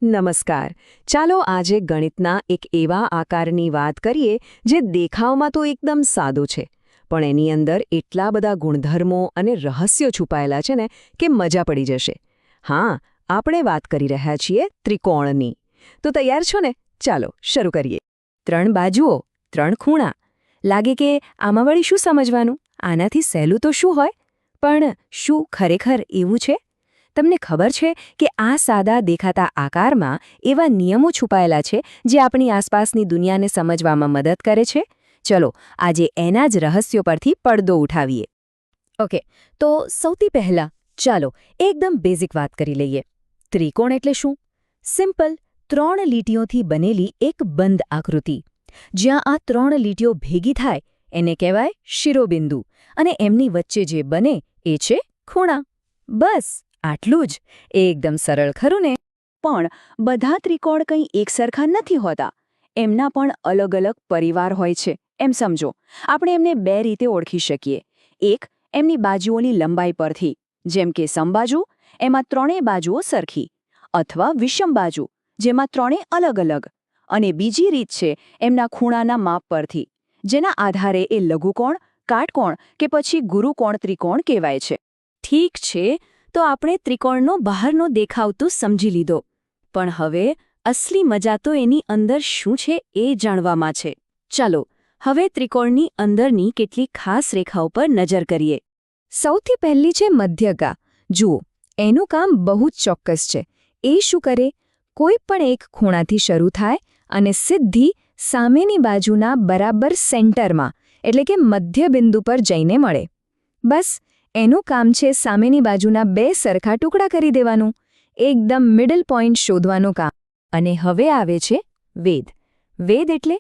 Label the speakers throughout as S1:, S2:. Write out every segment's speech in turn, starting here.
S1: નમસ્કાર. ચાલો આજે ગણિતના એક એવા આકારની વાત કરીએ જે દેખાવમાં તો એકદમ સાદો છે, પણ એની અંદર એટલા બધા ગુણધર્મો અને રહસ્યો છુપાયેલા છે ને કે મજા પડી જશે. હા, આપણે વાત કરી રહ્યા છીએ ત્રિકોણની. તો તૈયાર છો ને? ચાલો શરૂ કરીએ. 3 બાજુઓ, 3 ખૂણા. લાગે કે આમાં વળી શું સમજવાનું? આનાથી સહેલું તો શું હોય? પણ શું ખરેખર એવું છે? તમને ખબર છે કે આ સાદા દેખાતા આકારમાં એવા નિયમો છુપાયેલા છે જે આપણી આસપાસની દુનિયાને સમજવામાં મદદ કરે છે? ચલો આજે એના જ રહસ્યો પરથી પડદો ઉઠાવીએ. ઓકે, તો સૌથી પહેલાં ચાલો એકદમ બેઝિક વાત કરી લઈએ. ત્રિકોણ એટલે શું? સિમ્પલ, 3 લીટીઓથી બનેલી એક બંધ આકૃતિ. જ્યાં આ 3 લીટીઓ ભેગી થાય એને કહેવાય શિરોબિંદુ, અને એમની વચ્ચે જે બને એ છે ખૂણા. બસ આટલું જ. એકદમ સરળ ખરું ને? પણ બધા ત્રિકોણ કંઈ એકસરખા નથી હોતા. એમના પણ અલગ અલગ પરિવાર હોય છે, એમ સમજો. આપણે એમને 2 રીતે ઓળખી શકીએ. એક, એમની બાજુઓની લંબાઈ પરથી, જેમ કે સમબાજુ, એમાં 3 બાજુઓ સરખી, અથવા વિષમ બાજુ, જેમાં 3 અલગ અલગ. અને બીજી રીત છે એમના ખૂણાના માપ પરથી, જેના આધારે એ લઘુકોણ, કાટકોણ કે પછી ગુરુકોણ ત્રિકોણ કહેવાય છે. ઠીક છે, તો આપણે ત્રિકોણનો બહારનો દેખાવ તો સમજી લીધો, પણ હવે અસલી મજા તો એની અંદર શું છે એ જાણવામાં છે. ચાલો હવે ત્રિકોણની અંદરની કેટલીક ખાસ રેખાઓ પર નજર કરીએ. સૌથી પહેલી છે મધ્યગા. જુઓ, એનું કામ બહુ જ ચોક્કસ છે. એ શું કરે? કોઈ પણ એક ખૂણાથી શરૂ થાય અને સીધી સામેની બાજુના બરાબર સેન્ટરમાં, એટલે કે મધ્યબિંદુ પર જઈને મળે. બસ એનું કામ છે સામેની બાજુના 2 સરખા ટુકડા કરી દેવાનું. એકદમ મિડલ પોઈન્ટ શોધવાનું કામ. અને હવે આવે છે વેધ. વેધ એટલે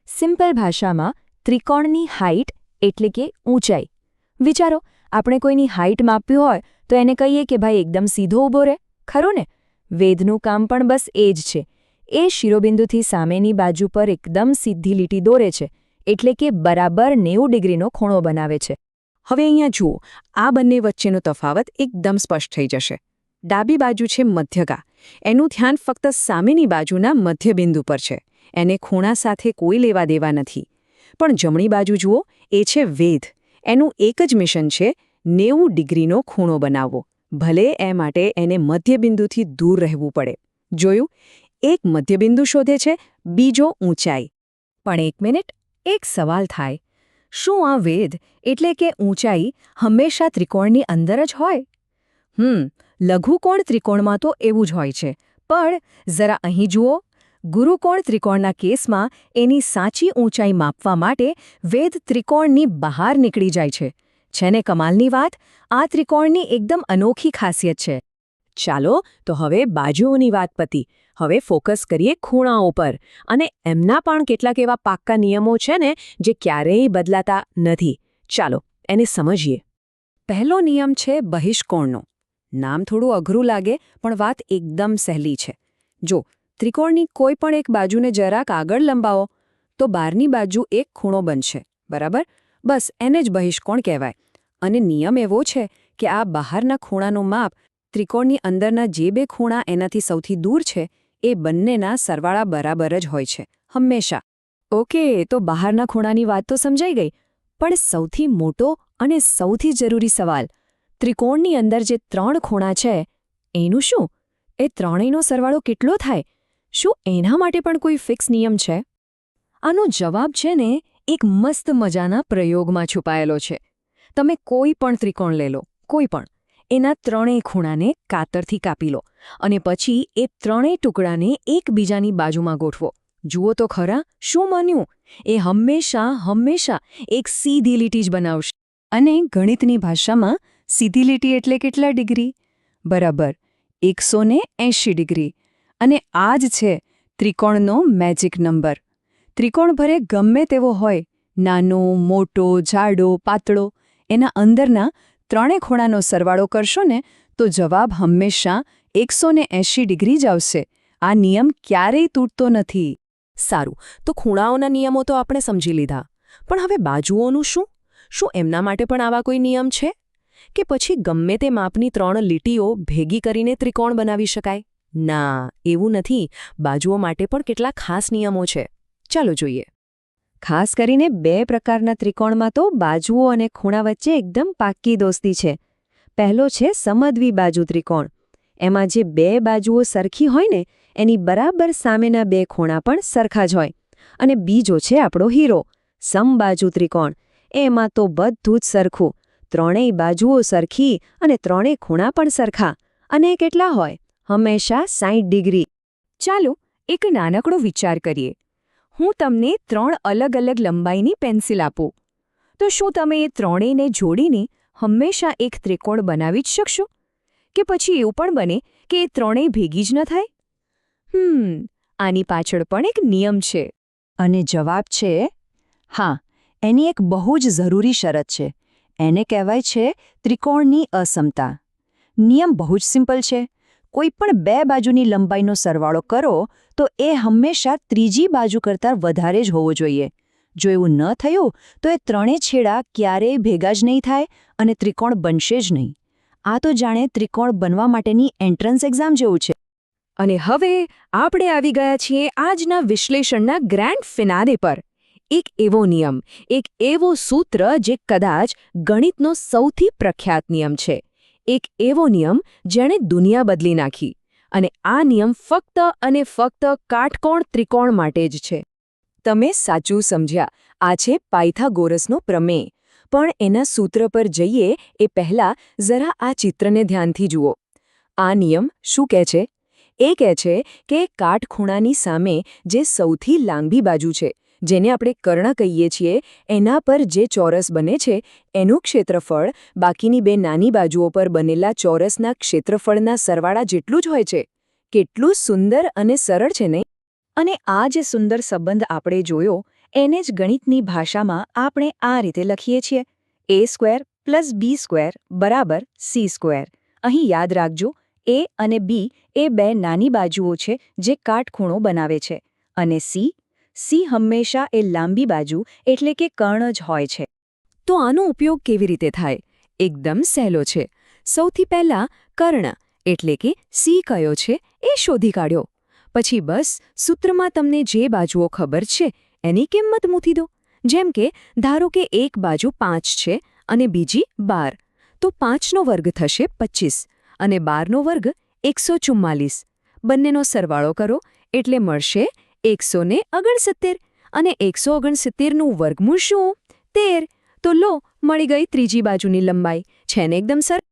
S1: સિમ્પલ ભાષામાં ત્રિકોણની હાઇટ, એટલે કે ઊંચાઈ. વિચારો, આપણે કોઈની હાઇટ માપવી હોય તો એને કહીએ કે ભાઈ એકદમ સીધો ઊભો રહે, ખરું ને? વેધનું કામ પણ બસ એ જ છે. એ શિરોબિંદુથી સામેની બાજુ પર એકદમ સીધી લીટી દોરે છે, એટલે કે બરાબર 90 ડિગ્રીનો ખૂણો બનાવે છે. હવે અહીંયા જુઓ, આ બંને વચ્ચેનો તફાવત એકદમ સ્પષ્ટ થઈ જશે. ડાબી બાજુ છે મધ્યગા. એનું ધ્યાન ફક્ત સામેની બાજુના મધ્યબિંદુ પર છે. એને ખૂણા સાથે કોઈ લેવા દેવા નથી. પણ જમણી બાજુ જુઓ, એ છે વેધ. એનું એક જ મિશન છે 90 ડિગ્રીનો ખૂણો બનાવવો, ભલે એ માટે એને મધ્યબિંદુથી દૂર રહેવું પડે. જોયું? એક મધ્યબિંદુ શોધે છે, બીજો ઊંચાઈ. પણ એક મિનિટ, એક સવાલ થાય. શું આ વેધ એટલે કે ઊંચાઈ હંમેશા ત્રિકોણની અંદર જ હોય? લઘુકોણ ત્રિકોણમાં તો એવું જ હોય છે, પણ જરા અહીં જુઓ. ગુરુકોણ ત્રિકોણના કેસમાં એની સાચી ઊંચાઈ માપવા માટે વેધ ત્રિકોણની બહાર નીકળી જાય છે. છે ને કમાલની વાત? આ ત્રિકોણની એકદમ અનોખી ખાસિયત છે. ચાલો તો હવે બાજુઓની વાત પતી. હવે ફોકસ કરીએ ખૂણાઓ પર. અને એમના પણ કેટલાક એવા પાક્કા નિયમો છે ને જે ક્યારેય બદલાતા નથી. ચાલો એને સમજીએ. પહેલો નિયમ છે બહિષ્કોણનો. નામ થોડું અઘરું લાગે, પણ વાત એકદમ સહેલી છે. જો ત્રિકોણની કોઈ પણ એક બાજુને જરાક આગળ લંબાવો તો બહારની બાજુ એક ખૂણો બનશે, બરાબર? બસ એને જ બહિષ્કોણ કહેવાય. અને નિયમ એવો છે કે આ બહારના ખૂણાનું માપ ત્રિકોણની અંદરના જે 2 ખૂણા એનાથી સૌથી દૂર છે એ બંનેના સરવાળા બરાબર જ હોય છે, હંમેશા. ઓકે, તો બહારના ખૂણાની વાત તો સમજાઈ ગઈ. પણ સૌથી મોટો અને સૌથી જરૂરી સવાલ, ત્રિકોણની અંદર જે 3 ખૂણા છે એનું શું? એ ત્રણેયનો સરવાળો કેટલો થાય? શું એના માટે પણ કોઈ ફિક્સ નિયમ છે? આનો જવાબ છે ને એક મસ્ત મજાના પ્રયોગમાં છુપાયેલો છે. તમે કોઈ પણ ત્રિકોણ લે લો, કોઈ પણ. એના 3 ખૂણાને કાતરથી કાપી લો અને પછી એ 3 ટુકડાને એકબીજાની બાજુમાં ગોઠવો. જુઓ તો ખરા, શું બન્યું? એ હંમેશા એક સીધી લીટી જ બનાવશે. અને ગણિતની ભાષામાં સીધી લીટી એટલે કેટલા ડિગ્રી? બરાબર 180 ડિગ્રી. અને આ જ છે ત્રિકોણનો મેજિક નંબર. ત્રિકોણ ભરે ગમે તેવો હોય, નાનો, મોટો, જાડો, પાતળો, એના અંદરના 3 ખૂણાનો સરવાળો કરશો ને તો જવાબ હંમેશા 180 ડિગ્રી જ આવશે. આ નિયમ ક્યારેય તૂટતો નથી. સારું, તો ખૂણાઓના નિયમો તો આપણે સમજી લીધા. પણ હવે બાજુઓનું શું? શું એમના માટે પણ આવા કોઈ નિયમ છે? કે પછી ગમે તે માપની 3 લીટીઓ ભેગી કરીને ત્રિકોણ બનાવી શકાય? ના, એવું નથી. બાજુઓ માટે પણ કેટલા ખાસ નિયમો છે. ચાલો જોઈએ. ખાસ કરીને 2 પ્રકારના ત્રિકોણમાં તો બાજુઓ અને ખૂણા વચ્ચે એકદમ પાક્કી દોસ્તી છે. પહેલો છે સમદ્વિબાજુ ત્રિકોણ. એમાં જે 2 બાજુઓ સરખી હોય ને એની બરાબર સામેના 2 ખૂણા પણ સરખા જ હોય. અને બીજો છે આપણો હીરો, સમબાજુ ત્રિકોણ. એમાં તો બધું જ સરખું, ત્રણેય બાજુઓ સરખી અને ત્રણેય ખૂણા પણ સરખા. અને એ કેટલા હોય? હંમેશા 60 ડિગ્રી. ચાલો એક નાનકડો વિચાર કરીએ. હું તમને 3 અલગ-અલગ લંબાઈની પેન્સિલ આપું. તો શું તમે એ ત્રણેયને જોડીને હંમેશા એક ત્રિકોણ બનાવી જ શકશો? કે પછી એવું પણ બને કે એ ત્રણેય ભેગી જ ન થાય? આની પાછળ પણ એક નિયમ છે.
S2: અને જવાબ છે હા. એની એક બહુ જ જરૂરી શરત છે. એને કહેવાય છે ત્રિકોણની અસમતા. નિયમ બહુ જ સિમ્પલ છે. કોઈ પણ 2 બાજુની લંબાઈનો સરવાળો કરો તો એ હંમેશા ત્રીજી બાજુ કરતાં વધારે જ હોવો જોઈએ. જો એવું ન થયું તો એ ત્રણેય છેડા ક્યારેય ભેગા જ નહીં થાય અને ત્રિકોણ બનશે જ નહીં. આ તો જાણે ત્રિકોણ બનવા માટેની એન્ટ્રન્સ એક્ઝામ જેવું છે.
S1: અને હવે આપણે આવી ગયા છીએ આજના વિશ્લેષણના ગ્રાન્ડ ફિનાલે પર. એક એવો નિયમ, એક એવો સૂત્ર જે કદાચ ગણિતનો સૌથી પ્રખ્યાત નિયમ છે. એક એવો નિયમ જેણે દુનિયા બદલી નાખી. અને આ નિયમ ફક્ત અને ફક્ત કાટકોણ ત્રિકોણ માટે જ છે. તમે સાચું સમજ્યા. આ છે પાયથાગોરસનો પ્રમેય. પણ એના સૂત્ર પર જઈએ એ પહેલાં જરા આ ચિત્રને ધ્યાનથી જુઓ. આ નિયમ શું કહે છે? એ કહે છે કે કાટખૂણાની સામે જે સૌથી લાંબી બાજુ છે, જેને આપણે કર્ણ કહીએ છીએ, એના પર જે ચોરસ બને છે એનું ક્ષેત્રફળ બાકીની 2 નાની બાજુઓ પર બનેલા ચોરસના ક્ષેત્રફળના સરવાળા જેટલું જ હોય છે. કેટલું સુંદર અને સરળ છે નહીં? અને આ જે સુંદર સંબંધ આપણે જોયો એને જ ગણિતની ભાષામાં આપણે આ રીતે લખીએ છીએ: a² + b² = c². અહીં યાદ રાખજો, a અને b એ 2 નાની બાજુઓ છે જે કાટખૂણો બનાવે છે. અને c હંમેશા એ લાંબી બાજુ એટલે કે કર્ણ જ હોય છે. તો આનો ઉપયોગ કેવી રીતે થાય? એકદમ સહેલો છે. સૌથી પહેલાં કર્ણ એટલે કે c કયો છે એ શોધી કાઢ્યો. પછી બસ સૂત્રમાં તમને જે બાજુઓ ખબર છે એની કિંમત મૂકી દો. જેમ કે ધારો કે એક બાજુ 5 છે અને બીજી 12, તો 5નો વર્ગ થશે 25 અને 12નો વર્ગ 144. બંનેનો સરવાળો કરો એટલે મળશે 169. અને 169નું વર્ગમૂળ શું? 13. તો લો, મળી ગઈ ત્રીજી બાજુની લંબાઈ. છે ને એકદમ સરળ?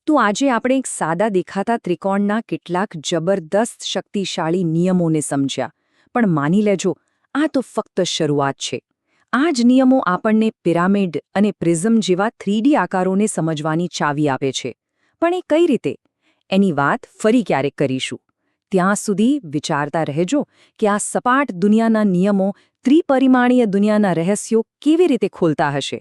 S1: તો આજે આપણે એક સાદા દેખાતા ત્રિકોણના કેટલાક જબરદસ્ત શક્તિશાળી નિયમોને સમજ્યા. પણ માની લેજો, આ તો ફક્ત શરૂઆત છે. આ જ નિયમો આપણને પિરામિડ અને પ્રિઝમ જેવા 3D આકારોને સમજવાની ચાવી આપે છે. પણ એ કઈ રીતે? એની વાત ફરી ક્યારેક કરીશું. ત્યાં સુધી વિચારતા રહેજો કે આ સપાટ દુનિયાના નિયમો ત્રિપરિમાણીય દુનિયાના રહસ્યો કેવી રીતે ખોલતા હશે.